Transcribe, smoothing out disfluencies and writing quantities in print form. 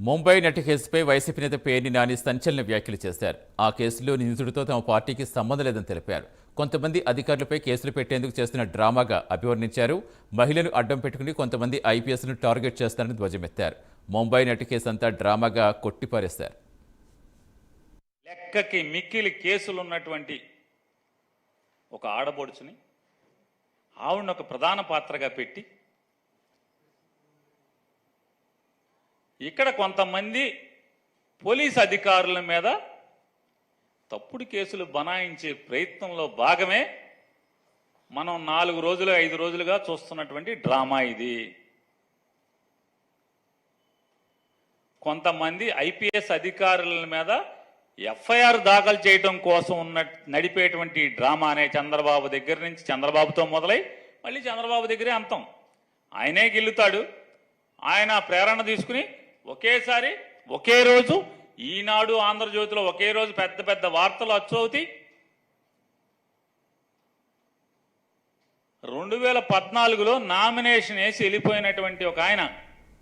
ముంబై నటి కేసుపై వైసీపీ నేత పేర్ని నాని సంచలన వ్యాఖ్యలు చేశారు. ఆ కేసులో నిందితుడితో తమ పార్టీకి సంబంధం లేదని తెలిపారు. కొంతమంది అధికారులపై కేసులు పెట్టేందుకు చేస్తున్న డ్రామాగా అభివర్ణించారు. మహిళను అడ్డం పెట్టుకుని కొంతమంది ఐపీఎస్ను టార్గెట్ చేస్తారని ధ్వజమెత్తారు. ముంబై నటి కేసు అంతా డ్రామాగా కొట్టిపారేశారు. లెక్కకి మిక్కిలి కేసులున్నటువంటి ఒక ఆడబొడుచుని ఆవిడని ఒక ప్రధాన పాత్రగా పెట్టి ఇక్కడ కొంతమంది పోలీస్ అధికారుల మీద తప్పుడు కేసులు బనాయించే ప్రయత్నంలో భాగమే మనం 4 రోజులు 5 రోజులుగా చూస్తున్నటువంటి డ్రామా ఇది. కొంతమంది ఐపీఎస్ అధికారుల మీద ఎఫ్ఐఆర్ దాఖలు చేయడం కోసం నడిపేటువంటి డ్రామానే చంద్రబాబు దగ్గర నుంచి చంద్రబాబుతో మొదలై మళ్ళీ చంద్రబాబు దగ్గరే అంతం. ఆయనే గెలుతాడు. ఆయన ప్రేరణ తీసుకుని ఒకేసారి ఒకే రోజు ఈనాడు ఆంధ్రజ్యోతిలో ఒకే రోజు పెద్ద పెద్ద వార్తలు అచ్చవుతాయి. 2014లో నామినేషన్ వేసి వెళ్ళిపోయినటువంటి ఒక ఆయన